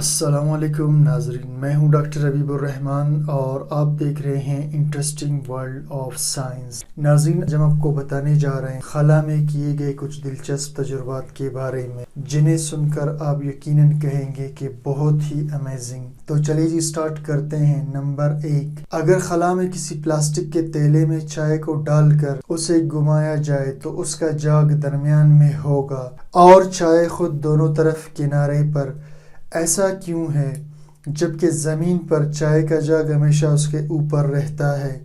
السلام علیکم ناظرین، میں ہوں ڈاکٹر حبیب الرحمان اور آپ دیکھ رہے ہیں انٹرسٹنگ ورلڈ آف سائنس۔ ناظرین، جب آپ کو بتانے جا رہے ہیں خلا میں کیے گئے کچھ دلچسپ تجربات کے بارے میں، جنہیں سن کر آپ یقیناً کہیں گے کہ بہت ہی امیزنگ۔ تو چلیے جی سٹارٹ کرتے ہیں۔ نمبر 1، اگر خلا میں کسی پلاسٹک کے تیلے میں چائے کو ڈال کر اسے گھمایا جائے تو اس کا جاگ درمیان میں ہوگا اور چائے خود دونوں طرف کنارے پر۔ ایسا کیوں ہے جبکہ زمین پر چائے کا جاگ ہمیشہ اس کے اوپر رہتا ہے؟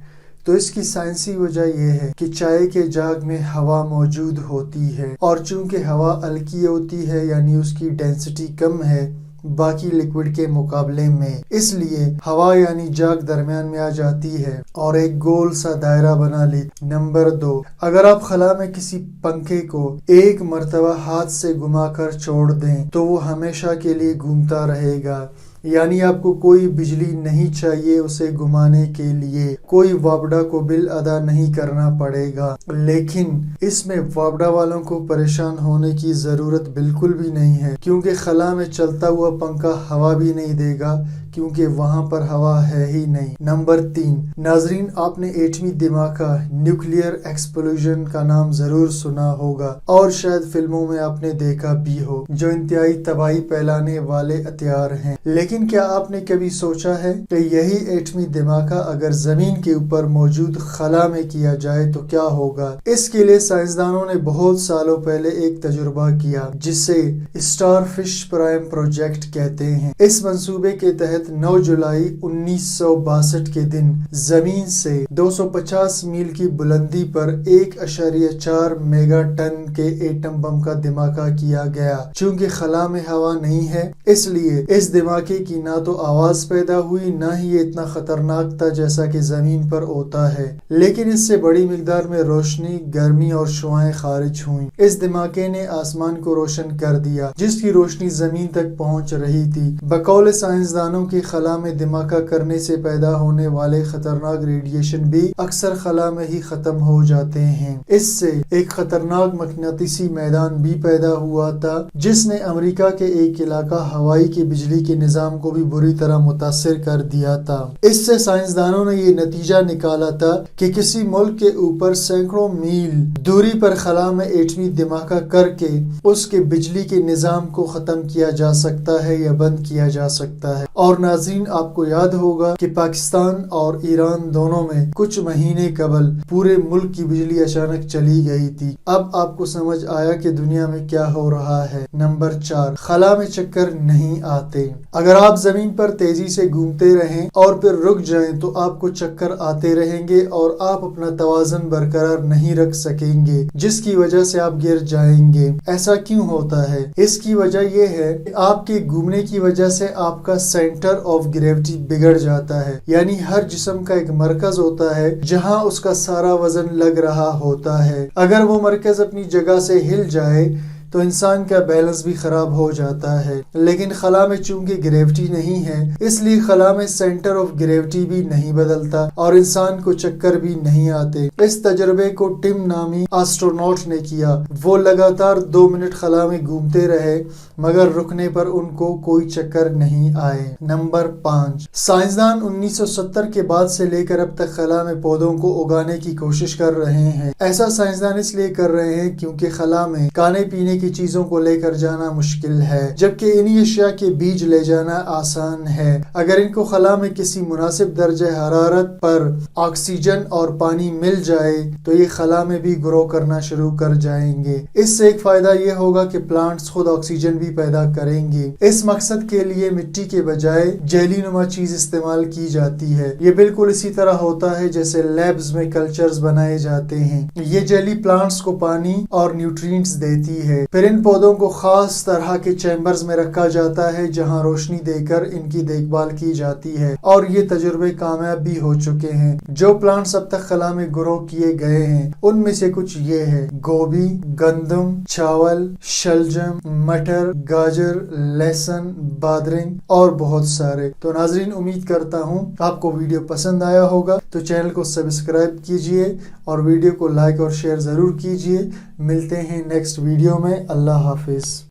تو اس کی سائنسی وجہ یہ ہے کہ چائے کے جاگ میں ہوا موجود ہوتی ہے، اور چونکہ ہوا ہلکی ہوتی ہے یعنی اس کی ڈینسٹی کم ہے باقی لیکوڈ کے مقابلے میں، اس لیے ہوا یعنی جاگ درمیان میں آ جاتی ہے اور ایک گول سا دائرہ بنا لیتی۔ نمبر 2، اگر آپ خلا میں کسی پنکھے کو ایک مرتبہ ہاتھ سے گھما کر چھوڑ دیں تو وہ ہمیشہ کے لیے گھومتا رہے گا، یعنی آپ کو کوئی بجلی نہیں چاہیے اسے گھمانے کے لیے، کوئی وابڈا کو بل ادا نہیں کرنا پڑے گا۔ لیکن اس میں وابڈا والوں کو پریشان ہونے کی ضرورت بالکل بھی نہیں ہے، کیونکہ خلا میں چلتا ہوا پنکھا ہوا بھی نہیں دے گا کیونکہ وہاں پر ہوا ہے ہی نہیں۔ نمبر 3، ناظرین، آپ نے ایٹمی دھماکہ نیوکلیئر ایکسپلوژن کا نام ضرور سنا ہوگا اور شاید فلموں میں آپ نے دیکھا بھی ہو، جو انتہائی تباہی پھیلانے والے ہتھیار ہیں۔ لیکن کیا آپ نے کبھی سوچا ہے کہ یہی ایٹمی دھماکہ اگر زمین کے اوپر موجود خلا میں کیا جائے تو کیا ہوگا؟ اس کے لیے سائنسدانوں نے بہت سالوں پہلے ایک تجربہ کیا جسے اسٹار فش پرائم پروجیکٹ کہتے ہیں۔ اس منصوبے کے تحت 9 جولائی 1962 کے دن زمین سے 250 میل کی بلندی پر 1.4 میگا ٹن کے ایٹم بم کا دھماکہ کیا گیا۔ چونکہ خلا میں ہوا نہیں ہے، اس لیے اس دھماکے کی نہ تو آواز پیدا ہوئی نہ ہی یہ اتنا خطرناک تھا جیسا کہ زمین پر ہوتا ہے، لیکن اس سے بڑی مقدار میں روشنی، گرمی اور شعاعیں خارج ہوئیں۔ اس دھماکے نے آسمان کو روشن کر دیا جس کی روشنی زمین تک پہنچ رہی تھی۔ بقول سائنسدانوں کی خلا میں دھماکہ کرنے سے پیدا ہونے والے خطرناک ریڈیشن بھی اکثر خلا میں ہی ختم ہو جاتے ہیں۔ اس سے ایک خطرناک مقناطیسی میدان بھی پیدا ہوا تھا جس نے امریکہ کے ایک علاقہ ہوائی کے بجلی کے نظام کو بھی بری طرح متاثر کر دیا تھا۔ اس سے سائنسدانوں نے یہ نتیجہ نکالا تھا کہ کسی ملک کے اوپر سینکڑوں میل دوری پر خلا میں ایٹمی دھماکہ کر کے اس کے بجلی کے نظام کو ختم کیا جا سکتا ہے یا بند کیا جا سکتا ہے۔ اور ناظرین، آپ کو یاد ہوگا کہ پاکستان اور ایران دونوں میں کچھ مہینے قبل پورے ملک کی بجلی اچانک چلی گئی تھی۔ اب آپ کو سمجھ آیا کہ دنیا میں کیا ہو رہا ہے۔ نمبر 4، خلا میں چکر نہیں آتے۔ اگر آپ زمین پر تیزی سے گھومتے رہیں اور پھر رک جائیں تو آپ کو چکر آتے رہیں گے اور آپ اپنا توازن برقرار نہیں رکھ سکیں گے، جس کی وجہ سے آپ گر جائیں گے۔ ایسا کیوں ہوتا ہے؟ اس کی وجہ یہ ہے کہ آپ کے گھومنے کی وجہ سے آپ کا سینٹر آف گریویٹی بگڑ جاتا ہے، یعنی ہر جسم کا ایک مرکز ہوتا ہے جہاں اس کا سارا وزن لگ رہا ہوتا ہے۔ اگر وہ مرکز اپنی جگہ سے ہل جائے تو انسان کا بیلنس بھی خراب ہو جاتا ہے۔ لیکن خلا میں چونکہ گریویٹی نہیں ہے، اس لیے خلا میں سینٹر آف گریویٹی بھی نہیں بدلتا اور انسان کو چکر بھی نہیں آتے۔ اس تجربے کو ٹم نامی آسٹروناٹ نے کیا۔ وہ لگاتار 2 منٹ خلا میں گھومتے رہے مگر رکنے پر ان کو کوئی چکر نہیں آئے۔ نمبر 5، سائنسدان 1970 کے بعد سے لے کر اب تک خلا میں پودوں کو اگانے کی کوشش کر رہے ہیں۔ ایسا سائنسدان اس لیے کر رہے ہیں کیونکہ خلا میں کھانے پینے کی چیزوں کو لے کر جانا مشکل ہے، جبکہ انہی اشیاء کے بیج لے جانا آسان ہے۔ اگر ان کو خلا میں کسی مناسب درجہ حرارت پر آکسیجن اور پانی مل جائے تو یہ خلا میں بھی گرو کرنا شروع کر جائیں گے۔ اس سے ایک فائدہ یہ ہوگا کہ پلانٹس خود آکسیجن بھی پیدا کریں گے۔ اس مقصد کے لیے مٹی کے بجائے جیلی نما چیز استعمال کی جاتی ہے۔ یہ بالکل اسی طرح ہوتا ہے جیسے لیبز میں کلچرز بنائے جاتے ہیں۔ یہ جیلی پلانٹس کو پانی اور نیوٹرینٹس دیتی ہے۔ پھر ان پودوں کو خاص طرح کے چیمبرز میں رکھا جاتا ہے جہاں روشنی دے کر ان کی دیکھ بھال کی جاتی ہے، اور یہ تجربے کامیاب بھی ہو چکے ہیں۔ جو پلانٹس اب تک خلا میں گرو کیے گئے ہیں ان میں سے کچھ یہ ہے: گوبھی، گندم، چاول، شلجم، مٹر، گاجر، لہسن، بادرنگ اور بہت سارے۔ تو ناظرین، امید کرتا ہوں آپ کو ویڈیو پسند آیا ہوگا، تو چینل کو سبسکرائب کیجئے اور ویڈیو کو لائک اور شیئر ضرور کیجئے۔ ملتے ہیں نیکسٹ ویڈیو میں۔ اللہ حافظ۔